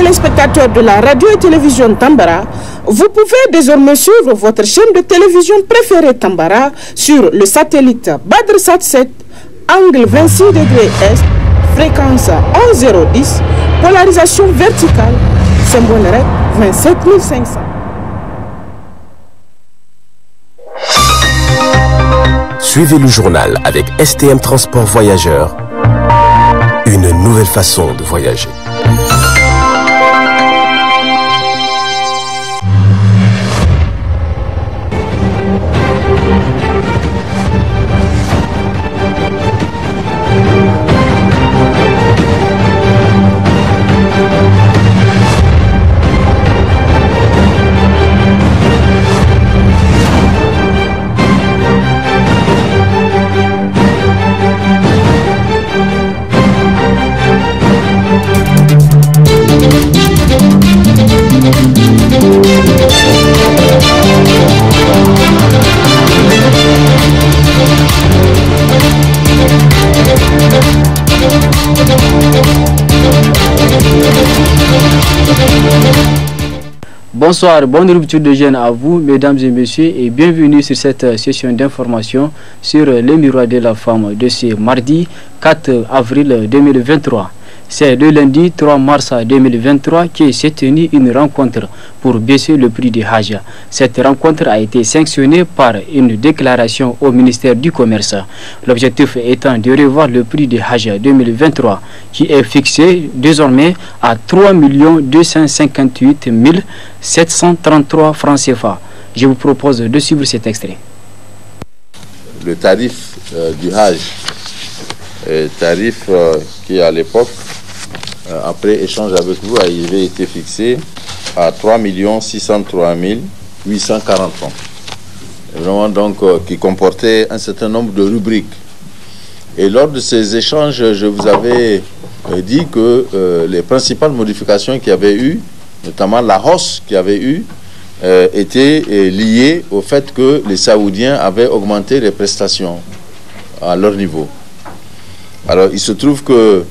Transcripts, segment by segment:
téléspectateurs de la radio et télévision Tambara, vous pouvez désormais suivre votre chaîne de télévision préférée Tambara sur le satellite BadrSat 7, angle 26 degrés Est, fréquence 11010, polarisation verticale, symbole REC 27500. Suivez le journal avec STM Transport Voyageurs, une nouvelle façon de voyager. Bonsoir, bonne rupture de gêne à vous, mesdames et messieurs, et bienvenue sur cette session d'information sur les miroirs de la femme de ce mardi 4 avril 2023. C'est le lundi 3 mars 2023 que s'est tenue une rencontre pour baisser le prix du Hajj. Cette rencontre a été sanctionnée par une déclaration au ministère du Commerce. L'objectif étant de revoir le prix du Hajj 2023 qui est fixé désormais à 3 258 733 francs CFA. Je vous propose de suivre cet extrait. Le tarif du Hajj, tarif qui à l'époque, après échange avec vous, avait été fixé à 3 603 840 francs. Vraiment donc qui comportait un certain nombre de rubriques. Et lors de ces échanges, je vous avais dit que les principales modifications qu'il y avait eu, notamment la hausse qu'il y avait eu, étaient liées au fait que les Saoudiens avaient augmenté les prestations à leur niveau. Alors il se trouve que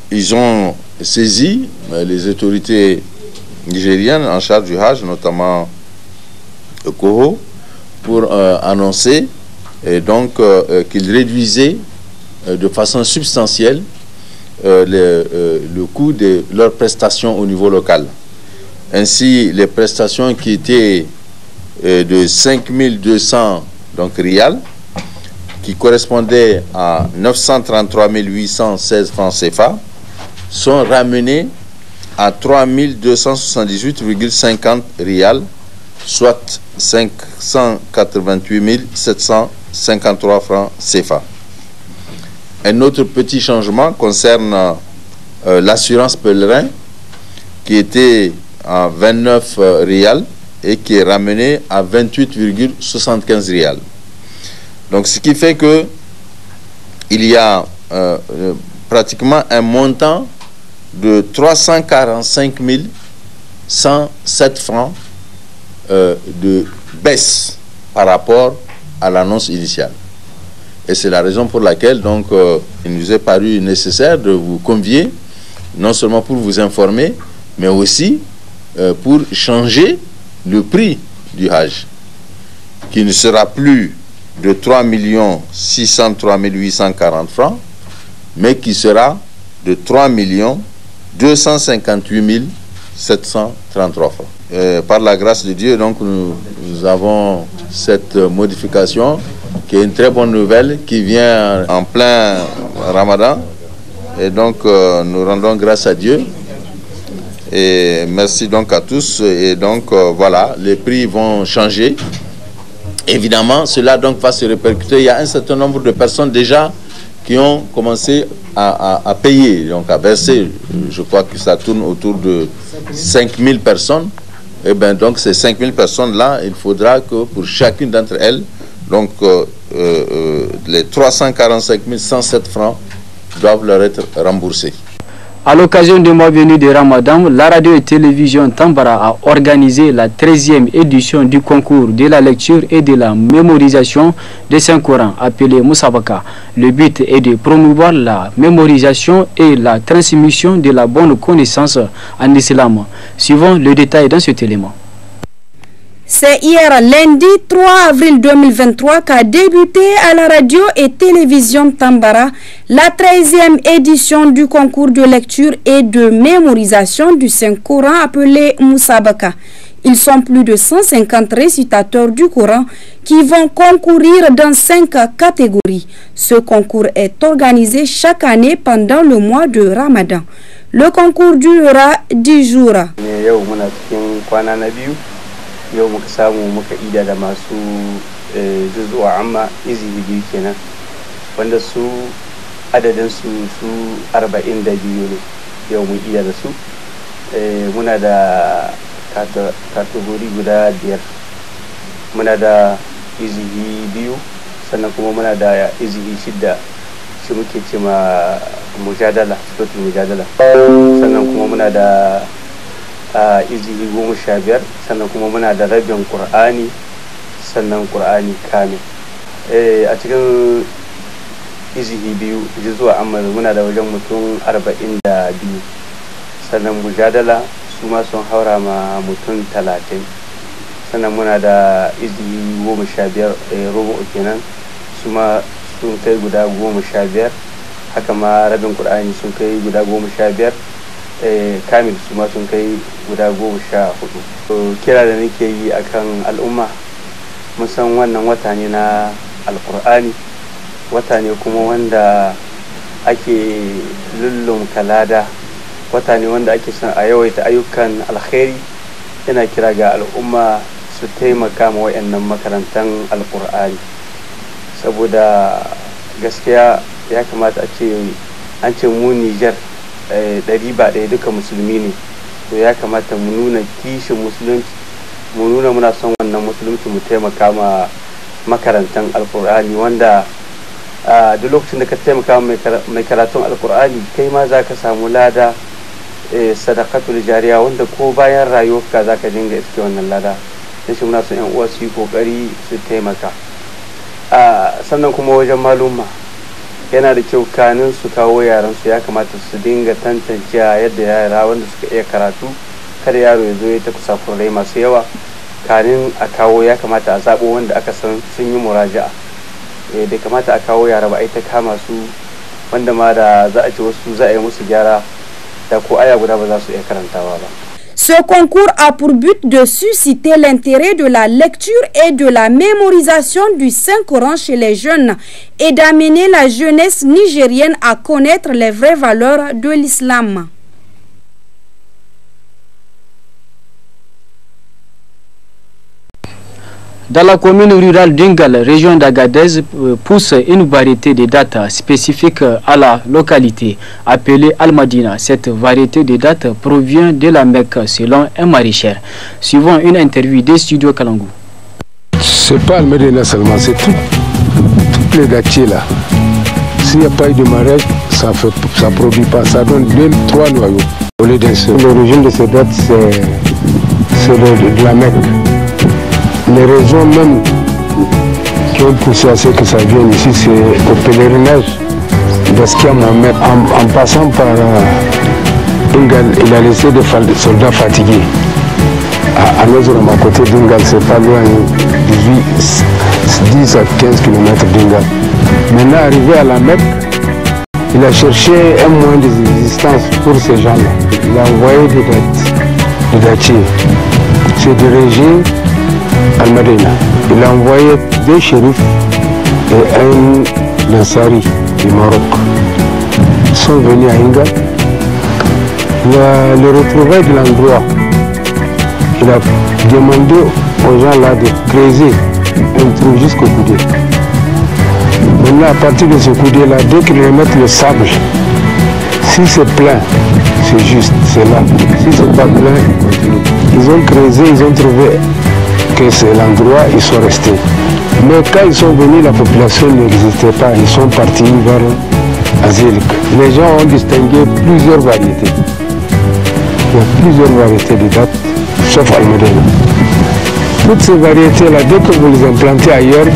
ils ont saisi les autorités nigériennes en charge du Hajj, notamment le Koho, pour annoncer qu'ils réduisaient de façon substantielle le coût de leurs prestations au niveau local. Ainsi, les prestations qui étaient de 5200 riyals, qui correspondaient à 933 816 francs CFA, sont ramenés à 3 278,50 riyals, soit 588 753 francs CFA. Un autre petit changement concerne l'assurance pèlerin, qui était à 29 riyals et qui est ramené à 28,75 riyals. Donc ce qui fait que il y a pratiquement un montant de 345 107 francs de baisse par rapport à l'annonce initiale. Et c'est la raison pour laquelle donc il nous est paru nécessaire de vous convier, non seulement pour vous informer, mais aussi pour changer le prix du Hajj, qui ne sera plus de 3 603 840 francs, mais qui sera de 3 258 733 francs. Par la grâce de Dieu, donc, nous avons cette modification qui est une très bonne nouvelle, qui vient en plein Ramadan. Et donc, nous rendons grâce à Dieu. Et merci donc à tous. Et donc, voilà, les prix vont changer. Évidemment, cela donc va se répercuter. Il y a un certain nombre de personnes déjà qui ont commencé à payer, donc à verser. Je crois que ça tourne autour de 5000 personnes. Et bien donc ces 5000 personnes-là, il faudra que pour chacune d'entre elles, donc les 345 107 francs doivent leur être remboursés. À l'occasion du mois venu de Ramadan, la radio et télévision Tambara a organisé la 13e édition du concours de la lecture et de la mémorisation des Saint-Coran, appelé Moussabaka. Le but est de promouvoir la mémorisation et la transmission de la bonne connaissance en islam. Suivons le détail dans cet élément. C'est hier lundi 3 avril 2023 qu'a débuté à la radio et télévision Tambara la 13e édition du concours de lecture et de mémorisation du Saint-Coran appelé Moussabaka. Ils sont plus de 150 récitateurs du Coran qui vont concourir dans 5 catégories. Ce concours est organisé chaque année pendant le mois de Ramadan. Le concours durera 10 jours. yau muka samu muka ida da masu zuzuwa amma izini biyu kenan wanda su adadin su 42 ne yau mun ida da su muna da kategori guda 5 muna da izini biyu sannan kuma muna da izini 6 shi muke ce ma mujadala suratul mujadala sannan kuma muna da izini 15 sannan kuma muna da rabin Qur'ani sannan Qur'ani kamil a cikin izini biyu zuwa amma muna da wajen mutum 42 sannan mujadala su ma sun haura ma mutum 30 sannan muna da izini 15 rubu kenan su ma sun kai guda 15 haka ma rabin Qur'ani sun kai guda 15 kamil su ma sun kai guda 14. Kira da nake yi akan al'umma mun san wannan wata ne na alkur'ani, wata ne kuma wanda ake lullum kalada, wata ne wanda ake son a yawaita ayyukan alkhairi. Yana kira ga al'umma su taimaka ma wayannan makarantan alkur'ani saboda gaskiya ya kamata a ce an ce mu Niger ɗari ba ɗaya duka musulmi ne, to ya kamata mu nuna kishin musulunci, mu nuna muna son wannan musulunci, mu taimaka ma makarantan alkur'ani wanda duk lokacin da ka taimaka mai karatun alkur'ani kai ma za ka samu lada sadaqatul jariya wanda ko bayan rayuwarka za ka dinga iske wannan lada. sai shi muna son yan uwa su yi kokari su taimaka. Sannan kuma wajen malumma yana da kyau kanin su kawo yaran su ya kamata su dinga tantance yadda yara wanda suka iya karatu kada yaro ya zo ya ta kusakurai masu yawa. Kanin a kawo ya kamata a zabo wanda aka san sun yi muraja'a, bai kamata a kawo yara ba ai ta kama su wanda ma da za a ci wasu za a yi musu gyara da ko aya guda ba za su iya karantawa ba. Ce concours a pour but de susciter l'intérêt de la lecture et de la mémorisation du Saint-Coran chez les jeunes et d'amener la jeunesse nigérienne à connaître les vraies valeurs de l'islam. Dans la commune rurale d'Ingal, région d'Agadez, pousse une variété de dates spécifiques à la localité, appelée Al-Madina. Cette variété de dates provient de la Mecque, selon un maraîcher. Suivant une interview des studios Kalangou. C'est pas Al-Madina seulement, c'est toutes les dattiers là. S'il n'y a pas eu de mariage, ça produit pas, ça donne 2-3 noyaux. L'origine de ces dates, c'est de la Mecque. Les raisons même qui ont poussé à ce que ça vienne ici, c'est au pèlerinage d'Askia Mohamed. En passant par Dingal, il a laissé des soldats fatigués. À Nozoram, à côté d'Ingal, c'est pas loin, 10 à 15 km d'Ingal. Maintenant, arrivé à la Mecque, il a cherché un moyen d'existence pour ces gens-là. Il a envoyé des dattiers. C'est dirigé Al-Madina. Il a envoyé 2 shérifs et un Lansari du Maroc. Ils sont venus à Inga. Le retrouvailles de l'endroit. Il a demandé aux gens là de creuser un trou jusqu'au coudé. Maintenant, à partir de ce coudé-là, dès qu'ils remettent le sable, si c'est plein, c'est juste, c'est là. Si c'est pas plein, ils continuent. Ils ont creusé, ils ont trouvé que c'est l'endroit, ils sont restés. Mais quand ils sont venus, la population n'existait pas, ils sont partis vers Azilik. les gens ont distingué plusieurs variétés. Il y a plusieurs variétés de dattes, sauf Almedena. Toutes ces variétés-là, dès que vous les implantez ailleurs,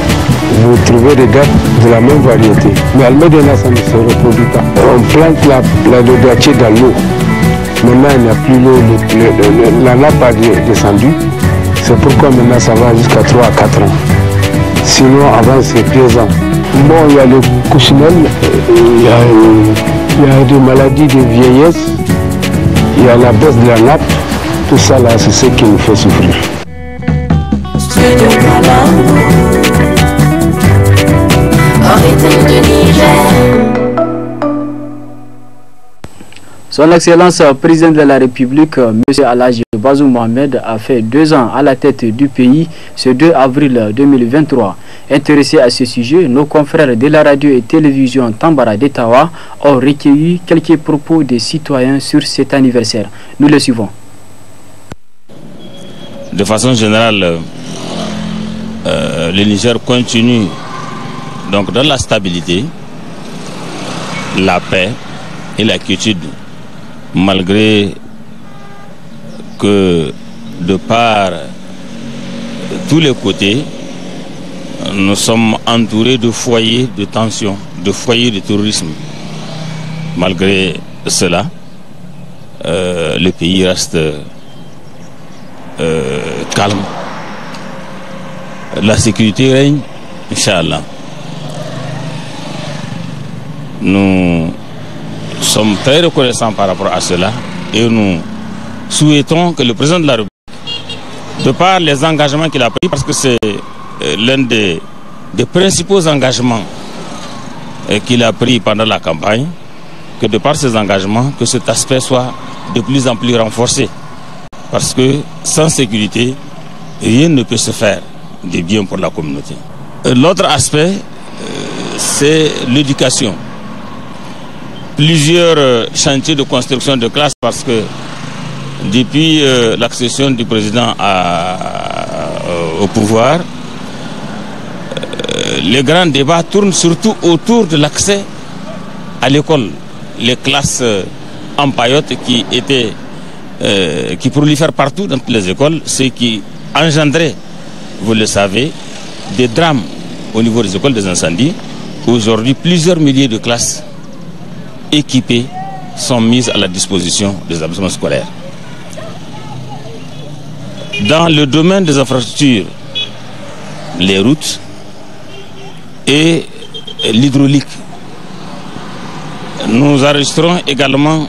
vous trouvez des dattes de la même variété. Mais Almedena, ça ne se reproduit pas. On plante la dodatier dans l'eau. Maintenant, il n'y a plus l'eau, la nappe a descendu. C'est pourquoi maintenant ça va jusqu'à 3 à 4 ans. Sinon, avant, c'est 2 ans. Bon, il y a le coccinelle, il y a des maladies de vieillesse, il y a la baisse de la nappe. Tout ça, là, c'est ce qui nous fait souffrir. Son Excellence Président de la République, M. Alhaji Bazoum Mohamed, a fait 2 ans à la tête du pays ce 2 avril 2023. Intéressés à ce sujet, nos confrères de la radio et télévision Tambara d'Etawa ont recueilli quelques propos des citoyens sur cet anniversaire. Nous le suivons. De façon générale, le Niger continue donc dans la stabilité, la paix et la quiétude, malgré que de par tous les côtés, nous sommes entourés de foyers de tension, de foyers de terrorisme. Malgré cela, le pays reste calme. La sécurité règne, Inch'Allah. Nous sommes très reconnaissants par rapport à cela et nous souhaitons que le président de la République, de par les engagements qu'il a pris, parce que c'est l'un des principaux engagements qu'il a pris pendant la campagne, que de par ces engagements, que cet aspect soit de plus en plus renforcé. Parce que sans sécurité, rien ne peut se faire de bien pour la communauté. L'autre aspect, c'est l'éducation. Plusieurs chantiers de construction de classes, parce que depuis l'accession du président au pouvoir, les grands débats tournent surtout autour de l'accès à l'école. Les classes en paillotte qui prolifèrent partout dans toutes les écoles, ce qui engendrait, vous le savez, des drames au niveau des écoles, des incendies. Aujourd'hui, plusieurs milliers de classes équipées sont mises à la disposition des établissements scolaires. Dans le domaine des infrastructures, les routes et l'hydraulique, nous enregistrons également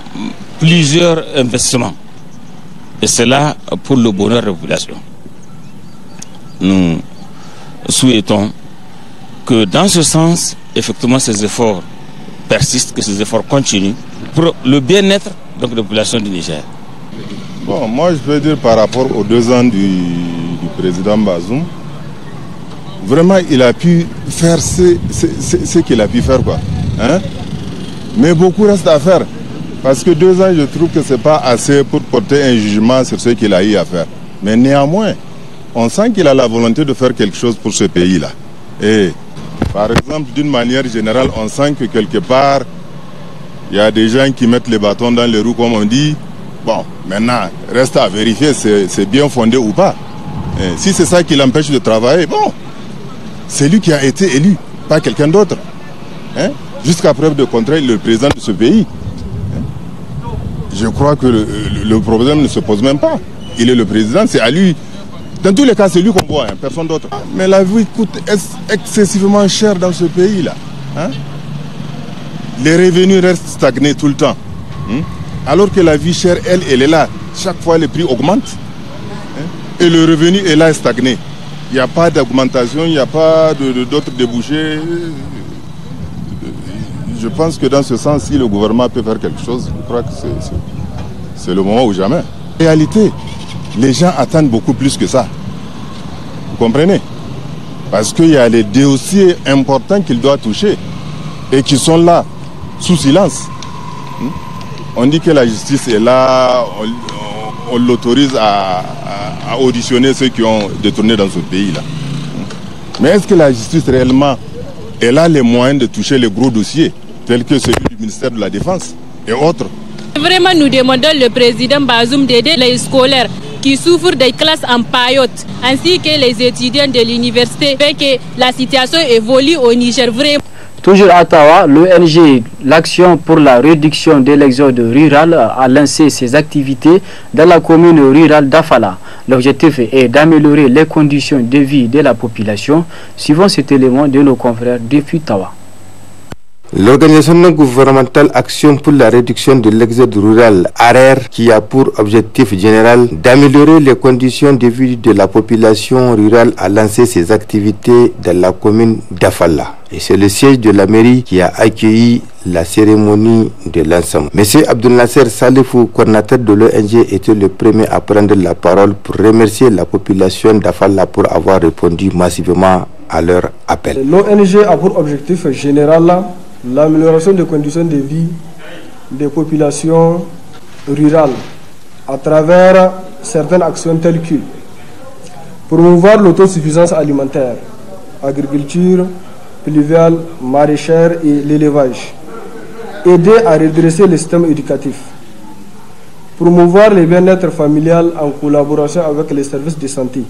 plusieurs investissements. Et c'est là pour le bonheur de la population. Nous souhaitons que dans ce sens, effectivement, ces efforts persistent, que ces efforts continuent pour le bien-être de la population du Niger. Bon, moi je peux dire par rapport aux 2 ans du président Bazoum, vraiment il a pu faire ce qu'il a pu faire, quoi. Hein? Mais beaucoup reste à faire. Parce que 2 ans, je trouve que ce n'est pas assez pour porter un jugement sur ce qu'il a eu à faire. Mais néanmoins, on sent qu'il a la volonté de faire quelque chose pour ce pays-là. Et par exemple, d'une manière générale, on sent que quelque part, il y a des gens qui mettent les bâtons dans les roues, comme on dit. Bon, maintenant, reste à vérifier c'est bien fondé ou pas. Et si c'est ça qui l'empêche de travailler, bon, c'est lui qui a été élu, pas quelqu'un d'autre. Hein? Jusqu'à preuve de contraire, il est le président de ce pays. Je crois que le problème ne se pose même pas. Il est le président, c'est à lui. Dans tous les cas, c'est lui qu'on voit, hein, personne d'autre. Mais la vie coûte excessivement cher dans ce pays-là. Hein? Les revenus restent stagnés tout le temps. Hein? Alors que la vie chère, elle est là. Chaque fois, les prix augmentent. Hein? Et le revenu est là stagné. Il n'y a pas d'augmentation, il n'y a pas d'autres débouchés. Je pense que dans ce sens, si le gouvernement peut faire quelque chose, je crois que c'est le moment ou jamais. En réalité, les gens attendent beaucoup plus que ça. Vous comprenez? Parce qu'il y a les dossiers importants qu'il doit toucher et qui sont là, sous silence. On dit que la justice est là, on l'autorise à auditionner ceux qui ont détourné dans ce pays-là. Mais est-ce que la justice réellement, elle a les moyens de toucher les gros dossiers? tels que celui du ministère de la Défense et autres. Vraiment, nous demandons le président Bazoum d'aider les scolaires qui souffrent des classes en paillotes, ainsi que les étudiants de l'université, fait que la situation évolue au Niger vraiment. Toujours à Tawa, l'ONG L'Action pour la réduction de l'exode rural a lancé ses activités dans la commune rurale d'Afala. L'objectif est d'améliorer les conditions de vie de la population, suivant cet élément de nos confrères depuis Tawa. L'organisation non gouvernementale Action pour la réduction de l'exode rural, ARER, qui a pour objectif général d'améliorer les conditions de vie de la population rurale, a lancé ses activités dans la commune d'Afala. Et c'est le siège de la mairie qui a accueilli la cérémonie de l'ensemble. Monsieur Abdel Nasser Salifou, coordinateur de l'ONG, était le premier à prendre la parole pour remercier la population d'Afala pour avoir répondu massivement à leur appel. L'ONG a pour objectif général l'amélioration des conditions de vie des populations rurales à travers certaines actions telles que promouvoir l'autosuffisance alimentaire, agriculture, pluviale, maraîchère et l'élevage, aider à redresser le système éducatif, promouvoir le bien-être familial en collaboration avec les services de santé,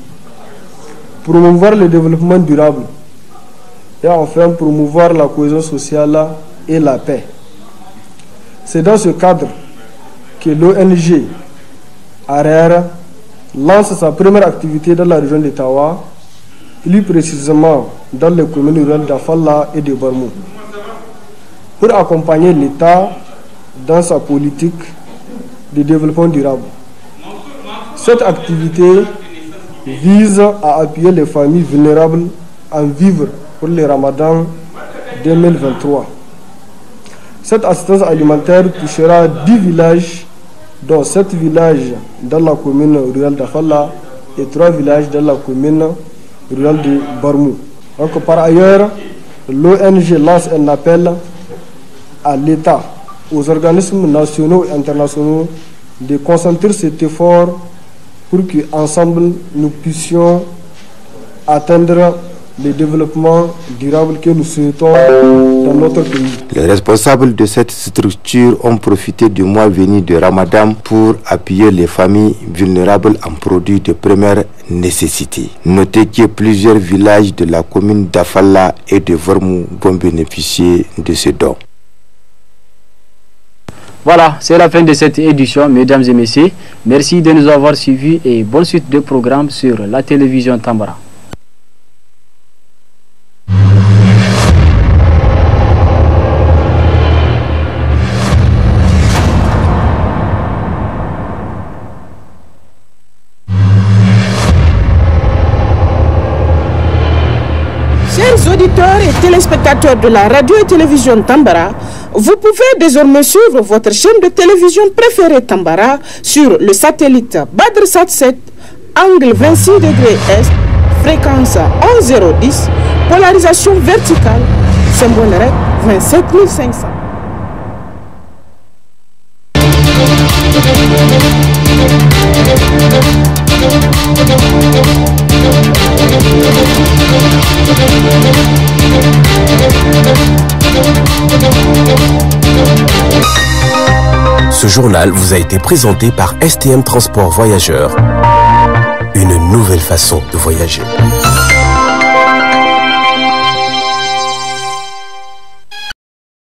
promouvoir le développement durable, et enfin promouvoir la cohésion sociale et la paix. C'est dans ce cadre que l'ONG ARER lance sa première activité dans la région de Tawa, plus précisément dans les communes rurales d'Afala et de Barmou, pour accompagner l'État dans sa politique de développement durable. Cette activité vise à appuyer les familles vulnérables en vivre pour le Ramadan 2023. Cette assistance alimentaire touchera 10 villages, dont 7 villages dans la commune rurale d'Afala et 3 villages dans la commune rurale de Barmou. Donc, par ailleurs, l'ONG lance un appel à l'État, aux organismes nationaux et internationaux de concentrer cet effort pour qu'ensemble nous puissions atteindre le développement durable que nous souhaitons dans notre pays. Les responsables de cette structure ont profité du mois venu de Ramadan pour appuyer les familles vulnérables en produits de première nécessité. Notez que plusieurs villages de la commune d'Afala et de Vormou vont bénéficier de ce don. Voilà, c'est la fin de cette édition, mesdames et messieurs. Merci de nous avoir suivis et bonne suite de programmes sur la télévision Tambara. Chers auditeurs et téléspectateurs de la radio et télévision Tambara, vous pouvez désormais suivre votre chaîne de télévision préférée Tambara sur le satellite BadrSat 7, angle 26 degrés Est, fréquence 11010, polarisation verticale, symbole REC 27500. Ce journal vous a été présenté par STM Transport Voyageurs. Une nouvelle façon de voyager.